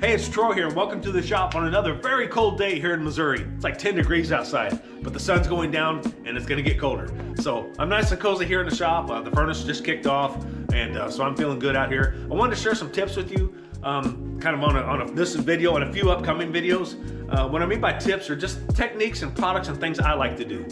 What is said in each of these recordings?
Hey, it's Troy here, and welcome to the shop on another very cold day here in Missouri. It's like 10 degrees outside, but the sun's going down and it's gonna get colder. So I'm nice and cozy here in the shop. The furnace just kicked off, and so I'm feeling good out here. I wanted to share some tips with you, kind of on this video and a few upcoming videos. What I mean by tips are just techniques and products and things I like to do.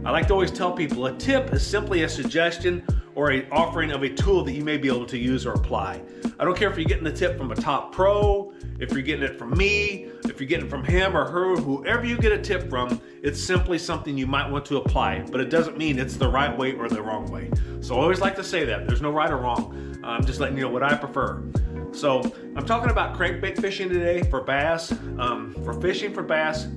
I like to always tell people a tip is simply a suggestion or an offering of a tool that you may be able to use or apply. I don't care if you're getting the tip from a top pro, if you're getting it from me, if you're getting it from him or her, whoever you get a tip from, it's simply something you might want to apply, but it doesn't mean it's the right way or the wrong way. So I always like to say that. There's no right or wrong. I'm just letting you know what I prefer. So I'm talking about crankbait fishing today for bass. For fishing for bass,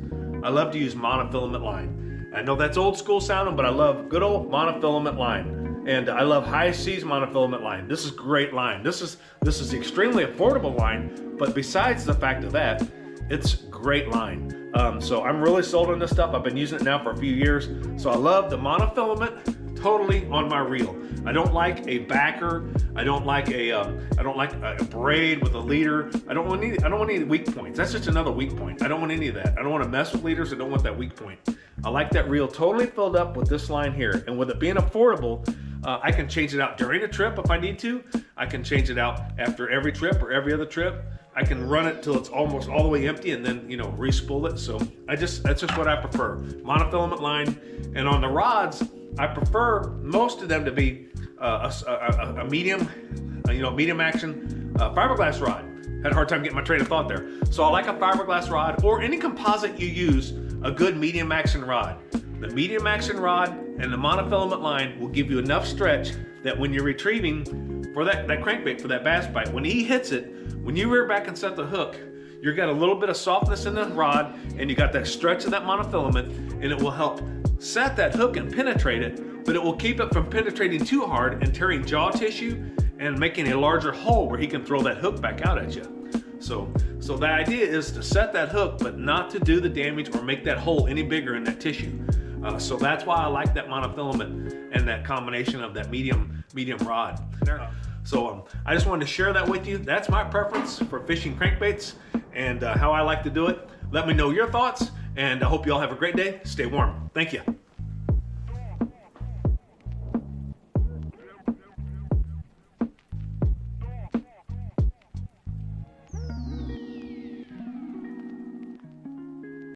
I love to use monofilament line. I know that's old school sounding, but I love good old monofilament line. And I love high seas monofilament line. This is great line. This is extremely affordable line, but besides the fact of that, it's great line. So I'm really sold on this stuff. I've been using it now for a few years. So I love the monofilament totally on my reel. I don't like a backer. I don't like a braid with a leader. I don't want any weak points. That's just another weak point. I don't want any of that. I don't want to mess with leaders. I don't want that weak point. I like that reel totally filled up with this line here. And with it being affordable, I can change it out during a trip if I need to. I can change it out after every trip or every other trip. I can run it till it's almost all the way empty and then, re-spool it. So that's just what I prefer. Monofilament line. And on the rods, I prefer most of them to be a medium, medium action fiberglass rod. Had a hard time getting my train of thought there. So I like a fiberglass rod or any composite you use, a good medium action rod. The medium action rod and the monofilament line will give you enough stretch that when you're retrieving for that crankbait, for that bass bite, when he hits it, when you rear back and set the hook, you've got a little bit of softness in the rod and you got that stretch of that monofilament, and it will help set that hook and penetrate it, but it will keep it from penetrating too hard and tearing jaw tissue and making a larger hole where he can throw that hook back out at you. So the idea is to set that hook, but not to do the damage or make that hole any bigger in that tissue. So that's why I like that monofilament and that combination of that medium rod. So I just wanted to share that with you. That's my preference for fishing crankbaits and how I like to do it. Let me know your thoughts, and I hope you all have a great day. Stay warm. Thank you.